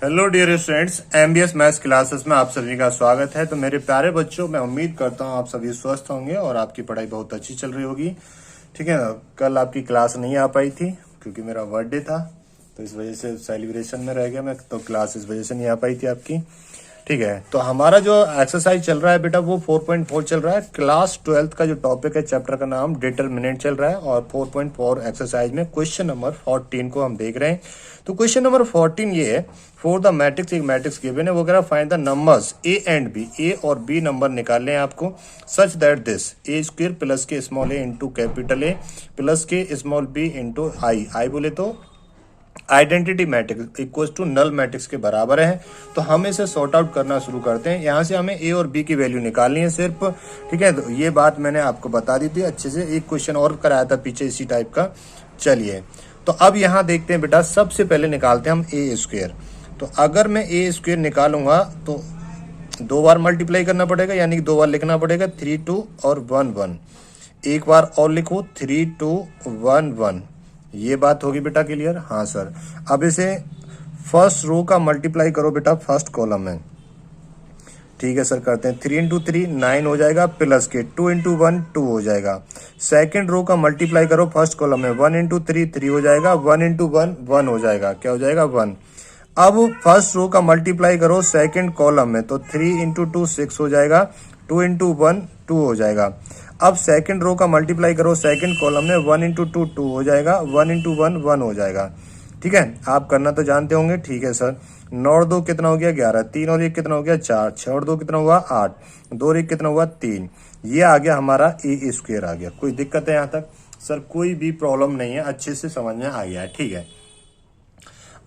Hello dear students, MBS maths classes में आप सभी का स्वागत है। तो मेरे प्यारे बच्चों, मैं उम्मीद करता हूँ आप सभी स्वस्थ होंगे और आपकी पढ़ाई बहुत अच्छी चल रही होगी। ठीक है ना। कल आपकी क्लास नहीं आ पाई थी क्योंकि मेरा बर्थडे था, तो इस वजह से सेलिब्रेशन में रह गया मैं, तो क्लास इस वजह से नहीं आ पाई थी आपकी। ठीक है, तो हमारा जो एक्सरसाइज चल रहा है बेटा वो 4.4 चल रहा है। क्लास 12th का जो टॉपिक है, चैप्टर का नाम डिटरमिनेंट चल रहा है और 4.4 एक्सरसाइज में क्वेश्चन नंबर 14 को हम देख रहे हैं। तो क्वेश्चन नंबर 14 ये है, फॉर द मैट्रिक्स, एक मैट्रिक्स गिवन है, वो कह रहा find the numbers A and B, A और बी नंबर निकालने हैं आपको, such that this A square plus के small A into capital A plus के small B into I, I बोले तो identity matrix equal to null matrix के बराबर है। तो हम इसे सॉर्ट आउट करना शुरू करते हैं। यहाँ से हमें ए और बी की वैल्यू निकालनी है सिर्फ। ठीक है, तो ये बात मैंने आपको बता दी थी अच्छे से, एक क्वेश्चन और कराया था पीछे इसी टाइप का। चलिए, तो अब यहाँ देखते हैं बेटा, सबसे पहले निकालते हैं हम ए स्क्वायर। तो अगर मैं ए स्क्वायर निकालूंगा तो 2 बार मल्टीप्लाई करना पड़ेगा, यानी कि 2 बार लिखना पड़ेगा, 3 2 और 1 1। एक बार और लिखो, 3 2 1 1। ये बात होगी बेटा क्लियर? हाँ सर। अब इसे फर्स्ट रो का मल्टीप्लाई करो बेटा फर्स्ट कॉलम में। ठीक है सर, करते हैं। 3 इंटू 3 9 हो जाएगा, प्लस के 2 इंटू 1 2 हो जाएगा। सेकेंड रो का मल्टीप्लाई करो फर्स्ट कॉलम में, 1 इंटू 3 3 हो जाएगा, 1 इंटू 1 1 हो जाएगा। क्या हो जाएगा? 1। अब फर्स्ट रो का मल्टीप्लाई करो सेकेंड कॉलम में, तो 3 इंटू 2 6 हो जाएगा, 2 इंटू 1 2 हो जाएगा। अब सेकंड रो का मल्टीप्लाई करो सेकंड कॉलम में, 1 इंटू 2 2 हो जाएगा, 1 इंटू 1 1 हो जाएगा। ठीक है, आप करना तो जानते होंगे। ठीक है सर। 9 और 2 कितना हो गया? 11। 3 और 1 कितना हो गया? 4। 6 और 2 कितना हुआ? 8। 2 और 1 कितना हुआ? 3। ये आ गया हमारा ए स्क्वायर आ गया। कोई दिक्कत है यहाँ तक? सर कोई भी प्रॉब्लम नहीं है, अच्छे से समझ में आ गया है। ठीक है,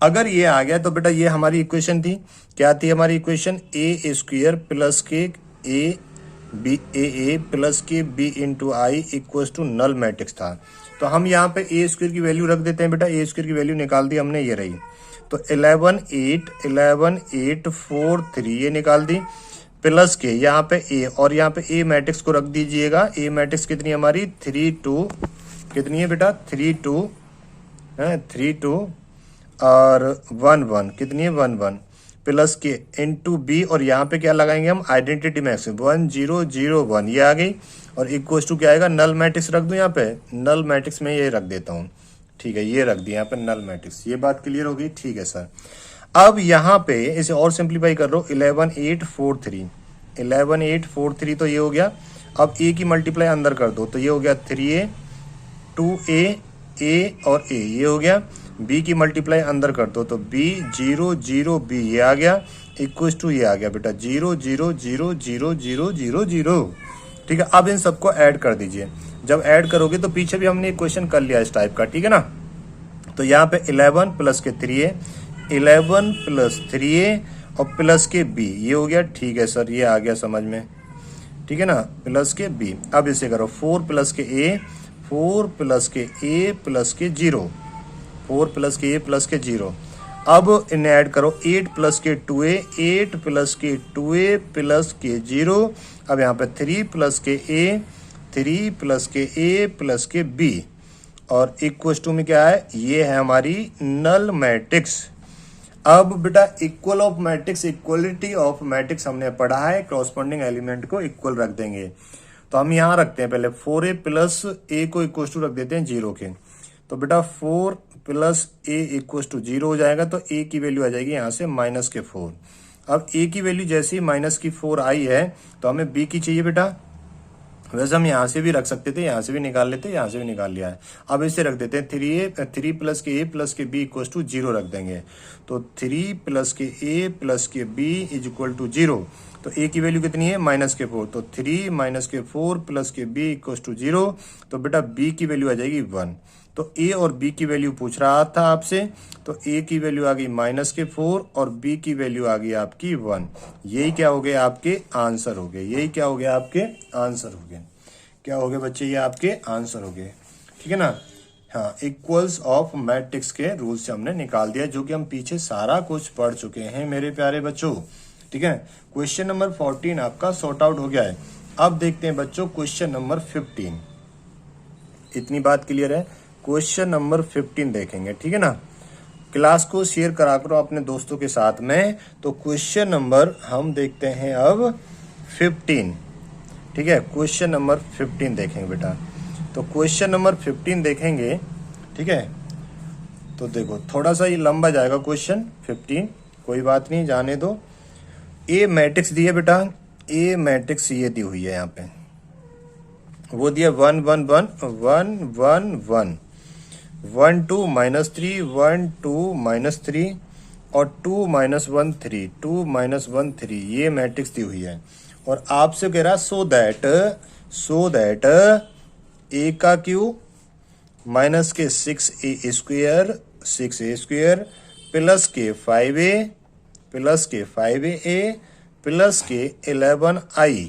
अगर ये आ गया तो बेटा ये हमारी इक्वेशन थी। क्या थी हमारी equation? A square plus k A B A plus k B into I equal to null matrix था। तो हम यहाँ पे ए स्क्वायर की वैल्यू रख देते हैं बेटा। ए स्क्वायर की वैल्यू निकाल दी हमने, ये रही। तो 11 8 4 3 ये निकाल दी, प्लस के यहाँ पे ए और यहाँ पे ए मैट्रिक्स को रख दीजिएगा। ए मैट्रिक्स कितनी है हमारी? 3 2, कितनी है बेटा? 3 2 है, 3 2 और 1 1, कितनी है? 1 1, प्लस के इंटू बी, और यहाँ पे क्या लगाएंगे हम? आइडेंटिटी मैट्रिक्स 1 0 0 1, ये आ गई। और इक्वल टू क्या आएगा? नल मैट्रिक्स रख दूं यहाँ पे। नल मैट्रिक्स में ये रख देता हूँ। ठीक है, ये रख दिया यहाँ पे नल मैट्रिक्स। ये बात क्लियर हो गई? ठीक है सर। अब यहाँ पे इसे और सिंप्लीफाई कर लो, 11 8 4 3, 11 8 4 3 तो ये हो गया। अब ए की मल्टीप्लाई अंदर कर दो, तो ये हो गया 3a 2a ए और ए, ये हो गया। बी की मल्टीप्लाई अंदर कर दो, तो बी 0 0 बी, ये आ गया, इक्वल टू ये आ गया बेटा 0 0 0 0 0 0 0। ठीक है, अब इन सबको ऐड कर दीजिए। जब ऐड करोगे तो पीछे भी हमने एक क्वेश्चन कर लिया इस टाइप का। ठीक है ना। तो यहाँ पे 11 प्लस के 3a, 11 प्लस 3a और प्लस के बी, ये हो गया। ठीक है सर, ये आ गया समझ में। ठीक है ना, प्लस के बी। अब इसे करो 4 प्लस के ए, 4 प्लस के ए प्लस के 0, 4 प्लस के ए प्लस के 0। अब इन्हें ऐड करो, 8 प्लस के 2a, 8 प्लस के 2a प्लस के 0। अब यहाँ पे 3 प्लस के a, 3 प्लस के a प्लस के b, और इक्वल टू में क्या है? ये है हमारी नल मैट्रिक्स। अब बेटा equal of matrix, equality of matrix हमने पढ़ा है, कॉरस्पॉन्डिंग एलिमेंट को इक्वल रख देंगे। तो हम यहाँ रखते हैं पहले 4a प्लस a को इक्वल टू रख देते हैं 0 के। तो बेटा 4 प्लस ए इक्वल टू 0 हो जाएगा, तो ए की वैल्यू आ जाएगी यहाँ से माइनस के 4। अब ए की वैल्यू जैसे ही माइनस की 4 आई है, तो हमें बी की चाहिए बेटा। वैसे हम यहाँ से भी रख सकते थे, यहाँ से भी निकाल लेते, यहाँ से भी निकाल लिया है। अब इसे रख देते हैं 3 plus k A plus k B equal to 0 रख देंगे। तो 3 plus k A plus k B is equal to 0। तो ए की वैल्यू कितनी है? माइनस के 4। तो 3 माइनस के 4 plus k B equal to 0। तो बेटा बी की वैल्यू आ जाएगी 1। तो ए और बी की वैल्यू पूछ रहा था आपसे, तो ए की वैल्यू आ गई माइनस के 4 और बी की वैल्यू आ गई आपकी 1। यही क्या हो गया? आपके आंसर हो गए। यही क्या हो गया? आपके आंसर हो गए। क्या हो गए बच्चे? ये आपके आंसर हो गए। ठीक है ना। हाँ, इक्वल्स ऑफ मैट्रिक्स के रूल से हमने निकाल दिया, जो कि हम पीछे सारा कुछ पढ़ चुके हैं मेरे प्यारे बच्चों। ठीक है, क्वेश्चन नंबर 14 आपका सॉर्ट आउट हो गया है। अब देखते हैं बच्चों क्वेश्चन नंबर 15। इतनी बात क्लियर है? क्वेश्चन नंबर 15 देखेंगे। ठीक है ना। क्लास को शेयर करा करो अपने दोस्तों के साथ में। तो क्वेश्चन नंबर हम देखते हैं अब 15। ठीक है, क्वेश्चन नंबर 15 देखेंगे बेटा। तो क्वेश्चन नंबर 15 देखेंगे। ठीक है, तो देखो थोड़ा सा ये लंबा जाएगा क्वेश्चन 15, कोई बात नहीं, जाने दो। ए मैट्रिक्स दी है बेटा, ए मैट्रिक्स ये दी हुई है यहाँ पे, वो दिया 1 1 1 1 1 1 1 2 -3 1 2 -3 और 2 -1 3 2 -1 3, ये मैट्रिक्स दी हुई है। और आपसे कह रहा सो दैट ए का क्यू माइनस के 6a स्क्वेयर प्लस के 5a प्लस के 5a प्लस के 11i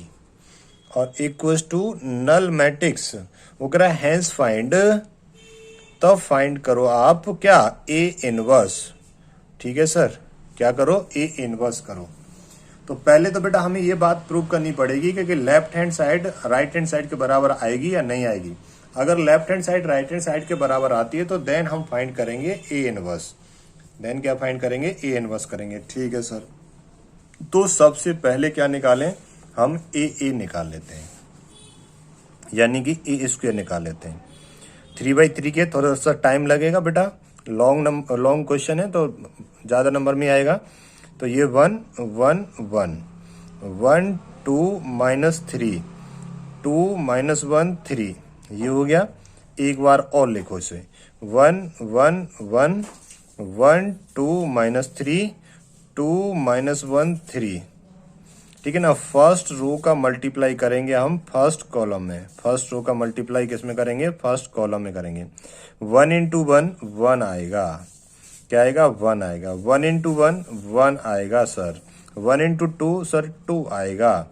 और इक्वल्स टू नल मैट्रिक्स। वो कह रहा है हैंस फाइंड, तब फाइंड करो आप क्या, ए इनवर्स। ठीक है सर, क्या करो, ए इनवर्स करो। तो पहले तो बेटा हमें ये बात प्रूव करनी पड़ेगी कि left hand side right hand side के बराबर आएगी या नहीं आएगी। अगर left hand side right hand side के बराबर आती है तो देन हम फाइंड करेंगे ए इनवर्स। देन क्या फाइंड करेंगे, ए इनवर्स करेंगे। ठीक है सर, तो सबसे पहले क्या निकालें हम, ए निकाल लेते हैं, यानी कि ए स्क्वायर निकाल लेते हैं। 3/3 के थोड़ा सा टाइम लगेगा बेटा, लॉन्ग क्वेश्चन है तो ज्यादा नंबर में आएगा। तो ये 1 1 1 1 2 -3 2 -1 3, ये हो गया। एक बार और लिखो इसे, 1 1 1 1 2 -3 2 -1 3। ठीक है ना, फर्स्ट रो का मल्टीप्लाई करेंगे हम फर्स्ट कॉलम में। फर्स्ट रो का मल्टीप्लाई किस में करेंगे, फर्स्ट कॉलम में करेंगे। 1 × 1 1 आएगा, क्या आएगा, 1 आएगा। 1 × 1 1 आएगा सर। 1 × 2 सर 2 आएगा।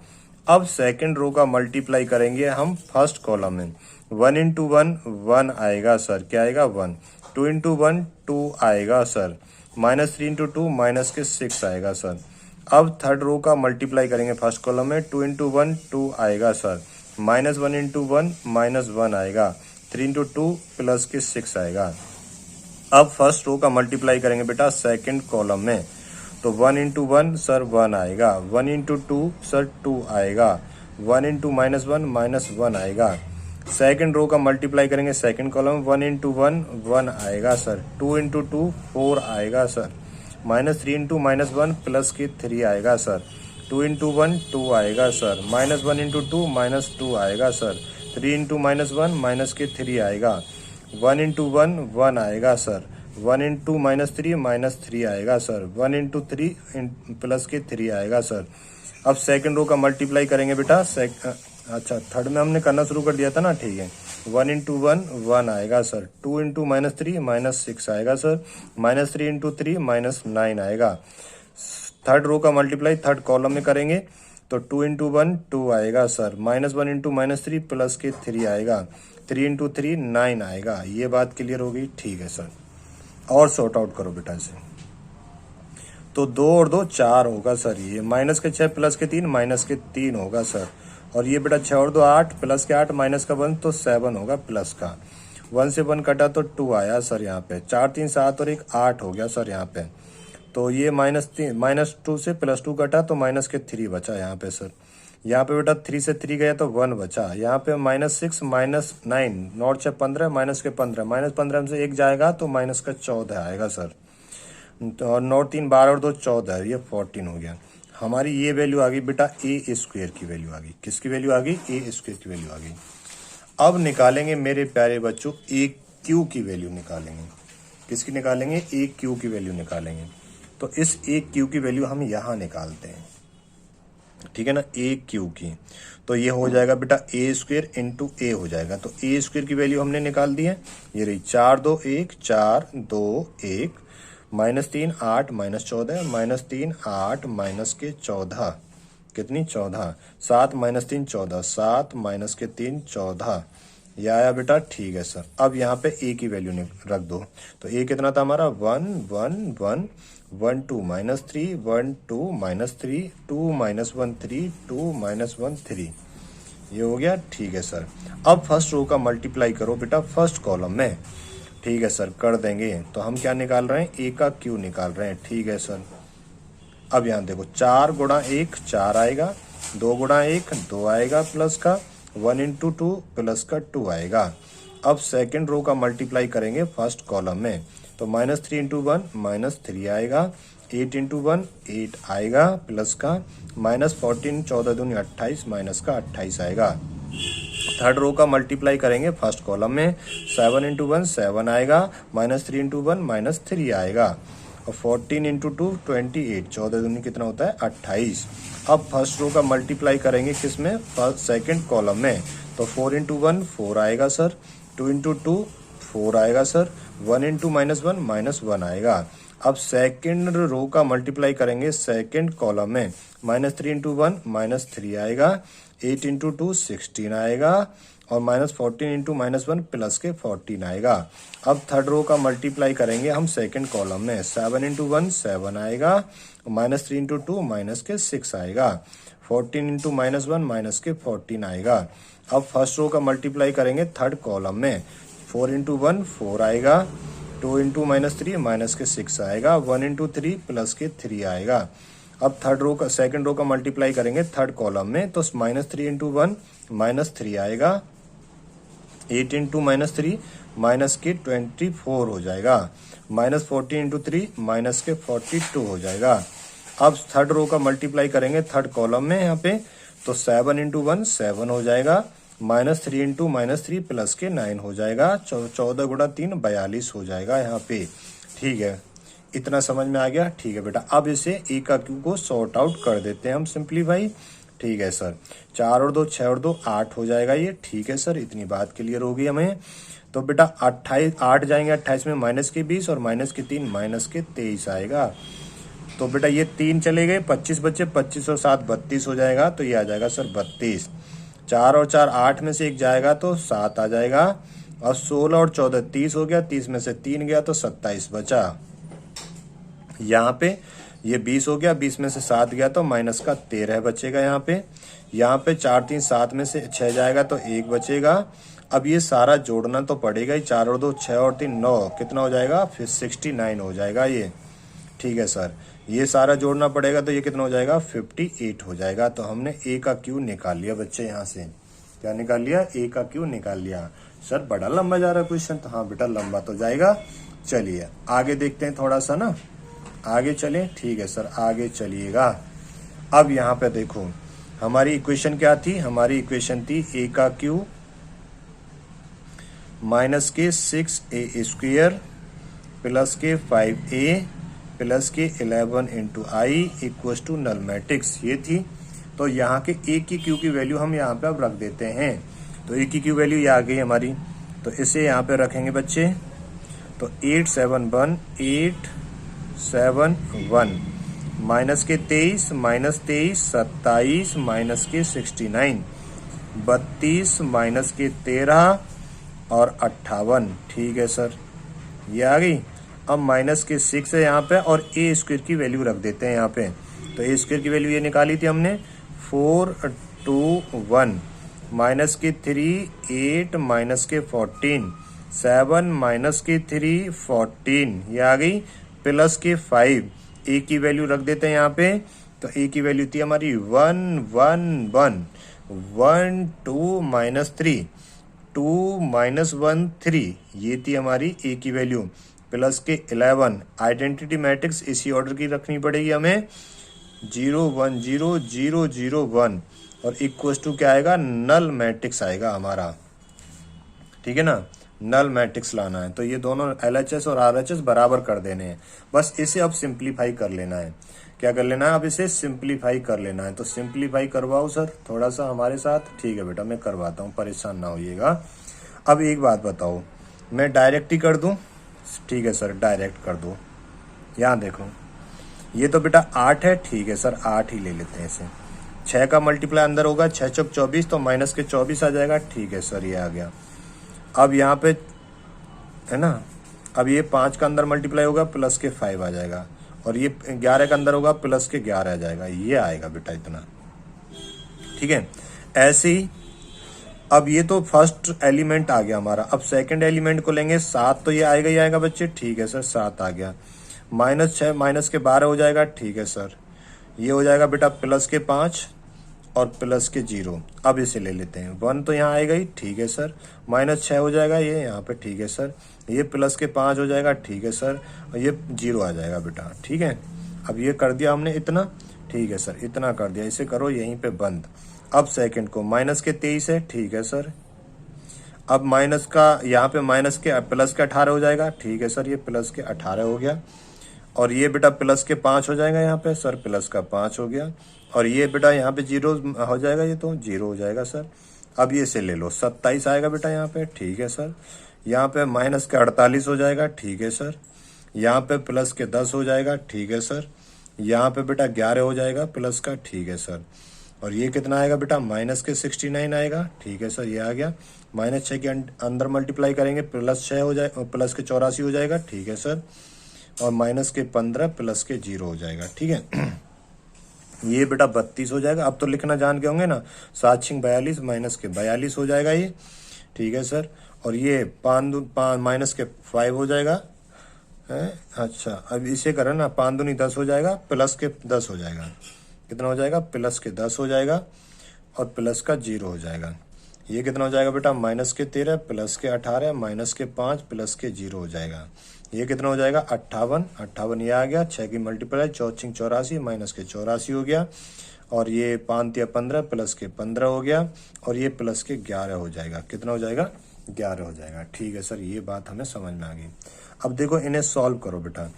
अब सेकंड रो का मल्टीप्लाई करेंगे हम फर्स्ट कॉलम में। 1 × 1 1 आएगा सर, क्या आएगा, 1। 2 × 1 2 आएगा सर। -3 × 2 -6 आएगा सर। अब थर्ड रो का मल्टीप्लाई करेंगे फर्स्ट कॉलम में। 2 × 1 2 आएगा सर। -1 × 1 -1 आएगा। 3 × 2 +6 आएगा। अब फर्स्ट रो का मल्टीप्लाई करेंगे बेटा सेकंड कॉलम में। तो 1 × 1 सर 1 आएगा। 1 × 2 सर 2 आएगा। 1 × -1 -1 आएगा। सेकंड रो का मल्टीप्लाई करेंगे सेकंड कॉलम। 1 × 1 1 आएगा सर। 2 × 2 4 आएगा सर। -3 × -1 +3 आएगा सर। 2 × 1 2 आएगा सर। -1 × 2 -2 आएगा सर। 3 × -1 -3 आएगा। 1 × 1 1 आएगा सर। 1 × 3 -3 आएगा सर। 1 × 3 +3 आएगा सर। अब सेकंड रो का मल्टीप्लाई करेंगे बेटा अच्छा थर्ड में हमने करना शुरू कर दिया था ना, ठीक है। 1 × 1 1 आएगा सर। 2 × -3 -6 आएगा सर। -3 × 3 -9 आएगा। थर्ड रो का मल्टीप्लाई थर्ड कॉलम में करेंगे तो 2 × 1 2 आएगा सर। -1 × -3 +3 आएगा। 3 × 3 9 आएगा। ये बात क्लियर हो गई, ठीक है सर। और सॉर्ट आउट करो बेटा इसे। तो 2 और 2 4 होगा सर। ये -6 +3 -3 होगा सर। और ये बेटा 6 और 2 8 +8 -1 तो 7 होगा प्लस का। 1 से 1 कटा तो 2 आया सर यहाँ पे। 4 3 7 और 1 8 हो गया सर यहाँ पे। तो ये -2 से +2 कटा तो -3 बचा यहाँ पे सर। यहाँ पे बेटा 3 से 3 गया तो 1 बचा। यहाँ पे -6 -9 नॉट 6 15 -15 -15 से 1 जाएगा तो -14 आएगा सर। और 9 3 12 और 2 14, ये 14 हो गया। हमारी ये वैल्यू आ गई बेटा ए स्क्वायर की वैल्यू आ गई। किसकी वैल्यू आ गई, ए स्क्वायर की वैल्यू आ गई। अब निकालेंगे मेरे प्यारे बच्चों ए क्यू की वैल्यू निकालेंगे। किसकी निकालेंगे, ए क्यू की वैल्यू निकालेंगे। तो इस ए क्यू की वैल्यू हम यहाँ निकालते हैं, ठीक है ना, ए क्यू की। तो ये हो जाएगा बेटा ए स्क्वायर इंटू ए हो जाएगा। तो ए स्क्वायर की वैल्यू हमने निकाल दी है, ये रही 4 2 1 4 2 1 -3 8 -14 -3 8 -14 कितनी 14 7 -3 14 7 -3 14, ये आया बेटा, ठीक है सर। अब यहाँ पे ए की वैल्यू रख दो। तो ए कितना था हमारा 1 1 1 1 2 -3 1 2 -3 2 -1 3 2 -1 3, ये हो गया, ठीक है सर। अब फर्स्ट रो का मल्टीप्लाई करो बेटा फर्स्ट कॉलम में। ठीक है सर, कर देंगे। तो हम क्या निकाल रहे हैं, ए का क्यू निकाल रहे हैं। ठीक है सर, अब यहाँ देखो 4 गुणा 1 4 आएगा, 2 गुणा 1 2 आएगा प्लस का, 1 इंटू 2 प्लस का 2 आएगा। अब सेकंड रो का मल्टीप्लाई करेंगे फर्स्ट कॉलम में, तो -3 इंटू 1 -3 आएगा, 8 इंटू 1 8 आएगा प्लस का, -14 14 दूनी 28 माइनस का 28 आएगा। थर्ड रो का मल्टीप्लाई करेंगे फर्स्ट कॉलम में, 7 इंटू 1 7 आएगा, -3 इंटू 1 -3 आएगा, और 14 इंटू 2 28, 14 दूनी कितना होता है 28। अब फर्स्ट रो का मल्टीप्लाई करेंगे किसमें, फर्स्ट सेकंड कॉलम में, तो 4 इंटू 1 4 आएगा सर, 2 इंटू 2 4 आएगा सर, 1 इंटू -1 -1 आएगा। अब सेकंड रो का मल्टीप्लाई करेंगे सेकंड कॉलम में, -3 इंटू 1 -3 आएगा, 8 इंटू 2 16 आएगा, और -14 इंटू -1 प्लस के 14 आएगा। अब थर्ड रो का मल्टीप्लाई करेंगे हम सेकंड कॉलम में, 7 इंटू 1 7 आएगा, -3 इंटू 2 माइनस के 6 आएगा, 14 इंटू -1 माइनस के 14 आएगा। अब फर्स्ट रो का मल्टीप्लाई करेंगे थर्ड कॉलम में, 4 इंटू 1 4 आएगा, 2 इंटू -3 माइनस के 6 आएगा, 1 इंटू 3 प्लस के 3 आएगा। अब थर्ड रो का सेकंड रो का मल्टीप्लाई करेंगे थर्ड कॉलम में, तो -3 इंटू 1 -3 आएगा, 8 इंटू -3 माइनस के 24 हो जाएगा, -14 इंटू 3 माइनस के 42 हो जाएगा। अब थर्ड रो का मल्टीप्लाई करेंगे थर्ड कॉलम में यहाँ पे, तो 7 इंटू 1 7 हो जाएगा, -3 इंटू -3 प्लस के 9 हो जाएगा, 14 गुणा 3 42 हो जाएगा यहाँ पे। ठीक है, इतना समझ में आ गया। ठीक है बेटा, अब इसे ए का क्यू को सॉर्ट आउट कर देते हैं हम सिंप्लीफाई। ठीक है सर, 4 और 2 6 और 2 8 हो जाएगा ये। ठीक है सर, इतनी बात क्लियर होगी हमें। तो बेटा 28 8 जाएंगे 28 में -20 और -3 -23 आएगा। तो बेटा ये 3 चले गए, 25 बचे, 25 और 7 32 हो जाएगा, तो ये आ जाएगा सर 32। 4 और 4 8 में से 1 जाएगा तो 7 आ जाएगा, और 16 और 14 30 हो गया, 30 में से 3 गया तो 27 बचा। यहाँ पे ये 20 हो गया, 20 में से 7 गया तो माइनस का 13 बचेगा यहाँ पे। यहाँ पे 4 3 7 में से 6 जाएगा तो 1 बचेगा। अब ये सारा जोड़ना तो पड़ेगा ही, 4 और 2 6 और 3 9, कितना हो जाएगा फिर 69 हो जाएगा ये। ठीक है सर, ये सारा जोड़ना पड़ेगा तो ये कितना हो जाएगा 58 हो जाएगा। तो हमने ए का क्यू निकाल लिया बच्चे, यहाँ से क्या निकाल लिया, ए का क्यू निकाल लिया। सर बड़ा लंबा जा रहा है क्वेश्चन, तो हाँ बेटा लंबा तो जाएगा। चलिए आगे देखते हैं थोड़ा सा ना, आगे चलें। ठीक है सर, आगे चलिएगा। अब यहाँ पे देखो हमारी इक्वेशन क्या थी, हमारी इक्वेशन थी ए का क्यू माइनस के 6a स्क्वेयर प्लस के 5a plus k 11 into I equal to null matrix, ये थी। तो यहाँ के ए की क्यू की वैल्यू हम यहाँ पे अब रख देते हैं। तो ए की क्यू वैल्यू ये आ गई हमारी, तो इसे यहाँ पे रखेंगे बच्चे। तो 871 871 माइनस के 23 माइनस 23 27 माइनस के 69 32 माइनस के 13 और 58। ठीक है सर, ये आ गई। अब माइनस के 6 है यहाँ पे, और ए स्क्वायर की वैल्यू रख देते हैं यहाँ पे। तो ए स्क्वायर की वैल्यू ये निकाली थी हमने 421 माइनस के 3 8 माइनस के 14 7 माइनस के 3 14, ये आ गई, प्लस के 5। ए की वैल्यू रख देते हैं यहाँ पे। तो ए की वैल्यू थी हमारी 1 1 1 1 2 माइनस 3 2 माइनस 1 3, ये थी हमारी ए की value, plus k 11। Identity matrix इसी ऑर्डर की रखनी पड़ेगी हमें, 0 1 0 0 0 1, और इक्वल टू क्या आएगा, नल मैट्रिक्स आएगा हमारा। ठीक है ना, नल मैट्रिक्स लाना है। तो ये दोनों LHS और RHS बराबर कर देने हैं, बस इसे अब सिंप्लीफाई कर लेना है। क्या कर लेना है, अब इसे सिंप्लीफाई कर लेना है। तो सिंप्लीफाई करवाओ सर थोड़ा सा हमारे साथ। ठीक है बेटा, मैं करवाता हूँ, परेशान ना होइएगा। अब एक बात बताओ, मैं डायरेक्ट ही कर दूं? ठीक है सर, डायरेक्ट कर दो। यहाँ देखो, ये तो बेटा 8 है। ठीक है सर, 8 ही ले लेते हैं इसे। 6 का मल्टीप्लाई अंदर होगा, 6 चौक 24, तो माइनस के 24 आ जाएगा। ठीक है सर, ये आ गया। अब यहाँ पे है ना, अब ये 5 का अंदर मल्टीप्लाई होगा, प्लस के 5 आ जाएगा, और ये 11 का अंदर होगा, प्लस के 11 आ जाएगा। ये आएगा बेटा इतना। ठीक है, ऐसे ही अब ये तो फर्स्ट एलिमेंट आ गया हमारा। अब सेकंड एलिमेंट को लेंगे, 7 तो ये आएगा ही आएगा बच्चे, ठीक है सर 7 आ गया। -6 माइनस के 12 हो जाएगा, ठीक है सर। ये हो जाएगा बेटा प्लस के 5 और प्लस के 0। अब इसे ले लेते हैं, 1 तो यहाँ आएगा ही, ठीक है सर। -6 हो जाएगा ये यहाँ पे, ठीक है सर। ये प्लस के 5 हो जाएगा, ठीक है सर। और ये 0 आ जाएगा बेटा, ठीक है। अब ये कर दिया हमने इतना, ठीक है सर, इतना कर दिया। इसे करो यहीं पे बंद। अब सेकंड को माइनस के 23 है, ठीक है सर। अब माइनस का यहाँ पे माइनस के प्लस के 18 हो जाएगा, ठीक है सर। ये प्लस के 18 हो गया। और ये बेटा प्लस के 5 हो जाएगा यहाँ पे सर, प्लस का 5 हो गया। और ये बेटा यहाँ पे 0 हो जाएगा, ये तो 0 हो जाएगा सर। अब ये से ले लो, 27 आएगा बेटा यहाँ पे, ठीक है सर। यहाँ पे माइनस के 48 हो जाएगा, ठीक है सर। यहाँ पे प्लस के 10 हो जाएगा, ठीक है सर। यहाँ पे बेटा 11 हो जाएगा प्लस का, ठीक है सर। और ये कितना आएगा बेटा, माइनस के 69 आएगा, ठीक है सर। ये आ गया। -6 के अंदर मल्टीप्लाई करेंगे, +6 हो जाएगा, प्लस के 84 हो जाएगा, ठीक है सर। और माइनस के 15 प्लस के 0 हो जाएगा, ठीक है। ये बेटा 32 हो जाएगा। अब तो लिखना जान के होंगे ना, 7 6 42 माइनस के 42 हो जाएगा ये, ठीक है सर। और ये माइनस के 5 हो जाएगा है। अच्छा अब इसे करें ना, 5 दूनी 10 हो जाएगा, प्लस के 10 हो जाएगा। कितना हो जाएगा, प्लस के 10 हो जाएगा और प्लस का 0 हो जाएगा। ये कितना हो जाएगा बेटा, माइनस के 13 प्लस के 18 माइनस के 5 प्लस के 0 हो जाएगा। ये कितना हो जाएगा, 58 ये आ गया। 6 की मल्टीप्लाई 4 6 84 माइनस के 84 हो गया। और ये 5 या 15 प्लस के 15 हो गया। और ये प्लस के 11 हो जाएगा। कितना हो जाएगा, 11 हो जाएगा, ठीक है सर। ये बात हमें समझ में आ गई। अब देखो इन्हें सॉल्व करो बेटा।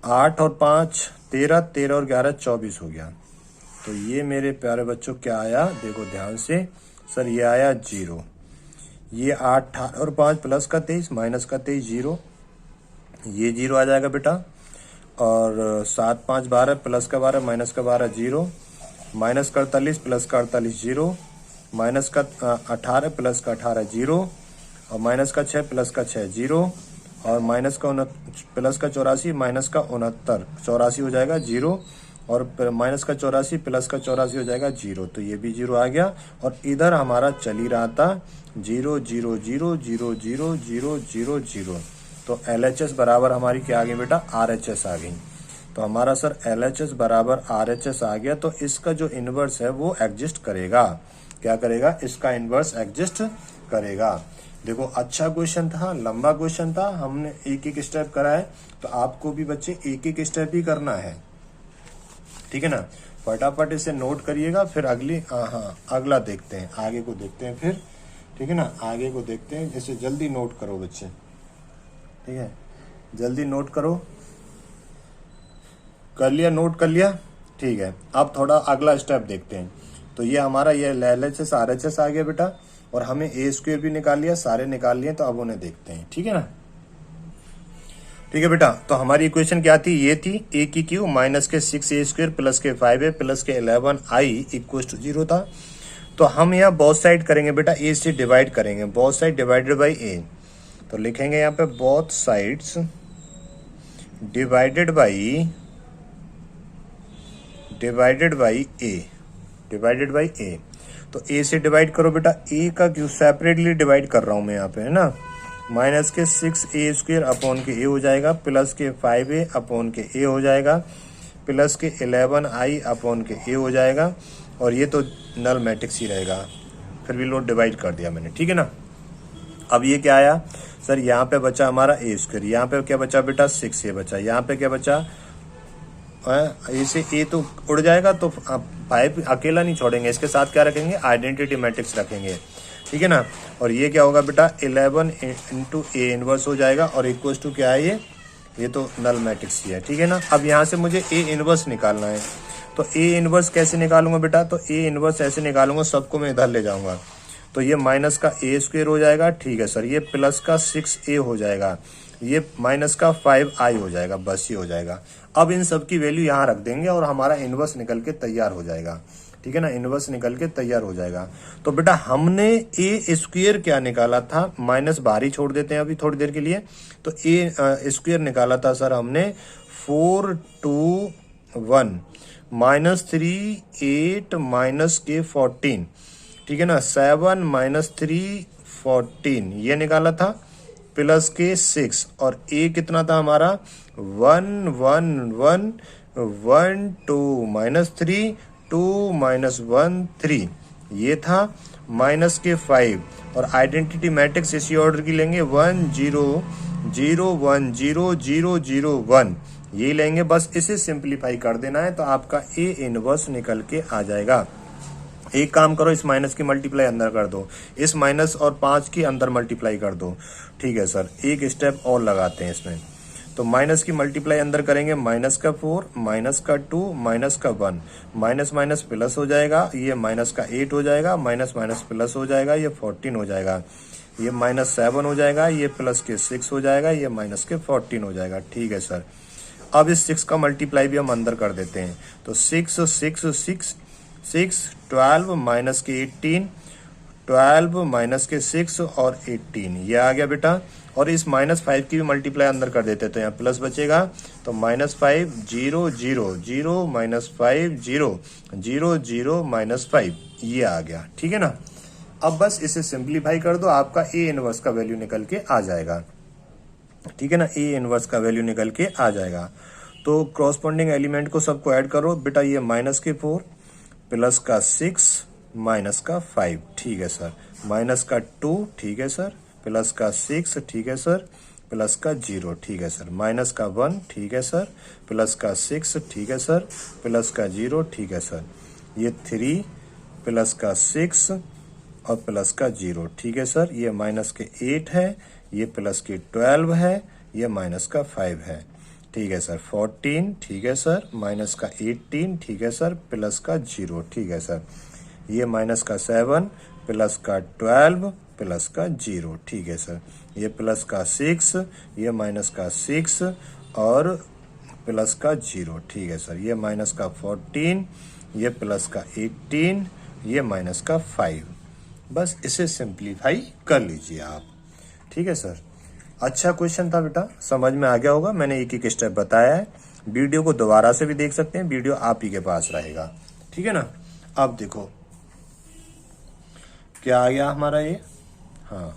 8 और 5 13, 13 और 11 24 हो गया। तो ये मेरे प्यारे बच्चों क्या आया, देखो ध्यान से सर, ये आया 0। ये 8 और 5 प्लस का 23 माइनस का 23 0, ये 0 आ जाएगा बेटा। और 7 5 12 प्लस का 12 माइनस का 12 0, माइनस का 48 प्लस का 48 0, माइनस का 18 प्लस का 18 0, और माइनस का 6 प्लस का 6 0, और माइनस का प्लस का 84 माइनस का 69 84 हो जाएगा 0, और माइनस का 84 प्लस का 84 हो जाएगा 0। तो ये भी 0 आ गया। और इधर हमारा चल ही रहा था 0 0 0 0 0 0 0 0। तो LHS बराबर हमारी क्या आ गई बेटा, RHS आ गई। तो हमारा सर LHS बराबर RHS आ गया। तो इसका जो इनवर्स है वो एग्जिस्ट करेगा। क्या करेगा, इसका इनवर्स एग्जिस्ट करेगा। देखो अच्छा क्वेश्चन था, लंबा क्वेश्चन था, हमने एक एक स्टेप करा है। तो आपको भी बच्चे एक एक स्टेप ही करना है, ठीक है ना। फटाफट इसे नोट करिएगा, फिर अगला देखते हैं, आगे को देखते हैं फिर, ठीक है ना। आगे को देखते हैं, इसे जल्दी नोट करो बच्चे, ठीक है, जल्दी नोट करो। कर लिया, नोट कर लिया, ठीक है। अब थोड़ा अगला स्टेप देखते हैं। तो ये हमारा ये LHS RHS आ गया बेटा। और हमें A² भी निकाल लिया, सारे निकाल लिए। तो अब उन्हें देखते हैं, ठीक है ना। ठीक है बेटा, तो हमारी इक्वेशन क्या थी, ये थी A³ माइनस के 6A² प्लस के 5A प्लस के 11I इक्वल टू 0 था। तो हम यहाँ बोथ साइड करेंगे बेटा, A से डिवाइड करेंगे, both side divided by A। तो लिखेंगे यहाँ पे both sides divided by A। तो A से डिवाइड करो बेटा, A का क्यों सेपरेटली डिवाइड कर रहा हूं मैं यहाँ पे, है ना। माइनस के 6A² अपॉन के A हो जाएगा, प्लस के 5A अपॉन के A हो जाएगा, प्लस के 11I अपॉन के A हो जाएगा। और ये तो नल मैट्रिक्स ही रहेगा, फिर भी लोड डिवाइड कर दिया मैंने, ठीक है ना। अब ये क्या आया सर, यहाँ पे बचा हमारा A², यहाँ पे क्या बचा बेटा 6A बचा, यहाँ पे क्या बचा इसे A तो उड़ जाएगा, तो 5 अकेला नहीं छोड़ेंगे, इसके साथ क्या रखेंगे, आइडेंटिटी मैट्रिक्स रखेंगे, ठीक है ना। और ये क्या होगा बेटा 11 इंटू A इनवर्स हो जाएगा। और इक्वल टू क्या है, ये तो नल मैट्रिक्स ही है, ठीक है ना। अब यहाँ से मुझे A इनवर्स निकालना है। तो A इनवर्स कैसे निकालूंगा बेटा, तो A इनवर्स ऐसे निकालूंगा, सबको मैं इधर ले जाऊंगा। तो ये माइनस का A² हो जाएगा, ठीक है सर। ये प्लस का 6A हो जाएगा, ये माइनस का 5I हो जाएगा, बस ये हो जाएगा। अब इन सब की वैल्यू यहाँ रख देंगे और हमारा इनवर्स निकल के तैयार हो जाएगा, ठीक है ना। इनवर्स निकल के तैयार हो जाएगा। तो बेटा हमने A² क्या निकाला था, माइनस बाहर ही छोड़ देते हैं अभी थोड़ी देर के लिए। तो A² निकाला था सर हमने 4 2 1 -3 8 माइनस के 14 ठीक है ना। 7 माइनस 3 14 ये निकाला था, प्लस के 6, और ए कितना था हमारा 1 1 1 1 2 माइनस 3 2 माइनस 1 3 ये था, माइनस के 5, और आइडेंटिटी मैट्रिक्स इसी ऑर्डर की लेंगे 1 0 0 1 0 0 0 1 ये लेंगे। बस इसे सिंप्लीफाई कर देना है तो आपका ए इनवर्स निकल के आ जाएगा। एक काम करो, इस माइनस की मल्टीप्लाई अंदर कर दो, इस माइनस और 5 की अंदर मल्टीप्लाई कर दो। ठीक है सर, एक स्टेप और लगाते हैं इसमें। तो माइनस की मल्टीप्लाई अंदर करेंगे, माइनस का 4 माइनस का 2 माइनस का 1, माइनस माइनस प्लस हो जाएगा, ये माइनस का 8 हो जाएगा, माइनस माइनस प्लस हो जाएगा, ये 14 हो जाएगा, ये माइनस 7 हो जाएगा, ये प्लस के 6 हो जाएगा, ये माइनस के 14 हो जाएगा। ठीक है सर, अब इस 6 का मल्टीप्लाई भी हम अंदर कर देते हैं। तो 6 6 6 6 12 माइनस के 18 12 माइनस के 6 और 18 ये आ गया बेटा। और इस माइनस 5 की भी मल्टीप्लाई अंदर कर देते तो यहाँ प्लस बचेगा। तो माइनस 5 0 0 0 माइनस 5 0 0 0 माइनस 5 ये आ गया। ठीक है ना। अब बस इसे सिंप्लीफाई कर दो, आपका ए इनवर्स का वैल्यू निकल के आ जाएगा। ठीक है ना, ए इनवर्स का वैल्यू निकल के आ जाएगा। तो क्रॉसपोंडिंग एलिमेंट को सबको ऐड करो बेटा, ये माइनस के 4 प्लस का 6 माइनस का 5। ठीक है सर, माइनस का 2 ठीक है सर, प्लस का 6 ठीक है सर, प्लस का 0 ठीक है सर, माइनस का 1 ठीक है सर, प्लस का 6 ठीक है सर, प्लस का 0 ठीक है सर, ये 3 प्लस का 6 और प्लस का 0 ठीक है सर, ये माइनस के 8 है, ये प्लस के 12 है, ये माइनस का 5 है। ठीक है सर, 14 ठीक है सर, माइनस का 18 ठीक है सर, प्लस का 0 ठीक है सर, ये माइनस का 7 प्लस का 12 प्लस का 0 ठीक है सर, ये प्लस का 6, ये माइनस का 6 और प्लस का 0 ठीक है सर, ये माइनस का 14, ये प्लस का 18, ये माइनस का 5। बस इसे सिंप्लीफाई कर लीजिए आप। ठीक है सर, अच्छा क्वेश्चन था बेटा, समझ में आ गया होगा। मैंने एक एक स्टेप बताया है, वीडियो को दोबारा से भी देख सकते हैं, वीडियो आप ही के पास रहेगा। ठीक है ना। अब देखो क्या आ गया हमारा ये, हाँ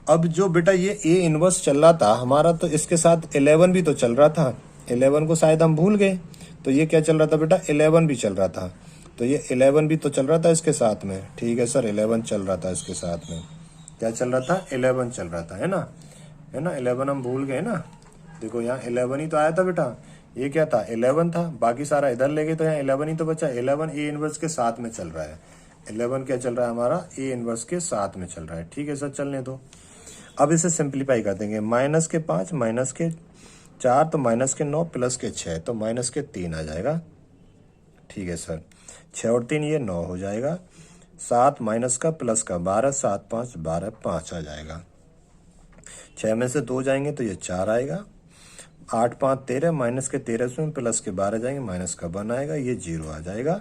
अब जो बेटा ये ए इनवर्स चल रहा था हमारा, तो इसके साथ 11 भी तो चल रहा था। 11 को शायद हम भूल गए, तो ये क्या चल रहा था बेटा, 11 भी चल रहा था। तो ये 11 भी तो चल रहा था इसके साथ में। ठीक है सर, 11 चल रहा था इसके साथ में। क्या चल रहा था, 11 चल रहा था, है ना, है ना। 11 हम भूल गए ना, देखो यहाँ 11 ही तो आया था बेटा। ये क्या था, 11 था, बाकी सारा इधर ले गए तो यहाँ 11 ही तो बचा। 11 ए इनवर्स के साथ में चल रहा है। 11 क्या चल रहा है हमारा, ए इनवर्स के साथ में चल रहा है। ठीक है सर, चलने दो। अब इसे सिंप्लीफाई कर देंगे, माइनस के 5 माइनस के 4 तो माइनस के 9 प्लस के 6 तो माइनस के 3 आ जाएगा। ठीक है सर, 6 और 3 ये 9 हो जाएगा। 7 माइनस का प्लस का 12 7 5 12 5 आ जाएगा। 6 में से 2 जाएंगे तो ये 4 आएगा। 8 5 13 माइनस के 13 में प्लस के 12 जाएंगे, माइनस का 1 आएगा, ये 0 आ जाएगा।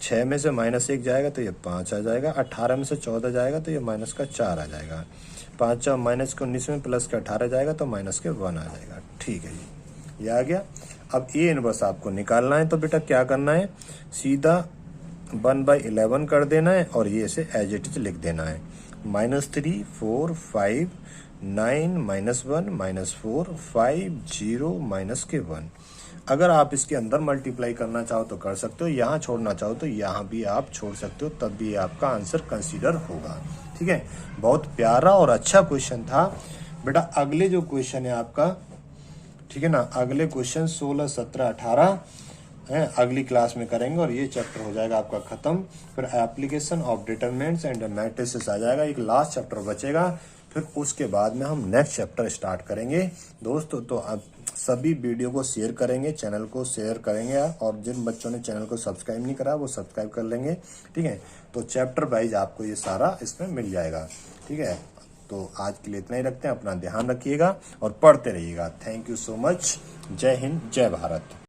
6 में से माइनस 1 जाएगा तो ये 5 आ जाएगा। 18 में से 14 जाएगा तो ये माइनस का 4 आ जाएगा। 5 माइनस के 19 में प्लस के 18 जाएगा तो माइनस के 1 आ जाएगा। ठीक है जी, ये आ गया। अब ए इनवर्स आपको निकालना है तो बेटा क्या करना है, सीधा 1/11 कर देना है और ये इसे एज इट इज लिख देना है। -3 4 5 9 -1 -4 5 0 माइनस के 1। अगर आप इसके अंदर मल्टीप्लाई करना चाहो तो कर सकते हो, यहाँ छोड़ना चाहो तो यहाँ भी आप छोड़ सकते हो, तब भी आपका आंसर कंसीडर होगा। ठीक है, बहुत प्यारा और अच्छा क्वेश्चन था बेटा। अगले जो क्वेश्चन है आपका, ठीक है ना, अगले क्वेश्चन 16 17 18 है, अगली क्लास में करेंगे और ये चैप्टर हो जाएगा आपका खत्म। फिर application of determinants and matrices आ जाएगा, एक लास्ट चैप्टर बचेगा। फिर उसके बाद में हम नेक्स्ट चैप्टर स्टार्ट करेंगे दोस्तों। तो अब सभी वीडियो को शेयर करेंगे, चैनल को शेयर करेंगे, और जिन बच्चों ने चैनल को सब्सक्राइब नहीं करा वो सब्सक्राइब कर लेंगे। ठीक है, तो चैप्टर वाइज आपको ये सारा इसमें मिल जाएगा। ठीक है, तो आज के लिए इतना ही रखते हैं। अपना ध्यान रखिएगा और पढ़ते रहिएगा। Thank you so much. जय हिंद, जय भारत।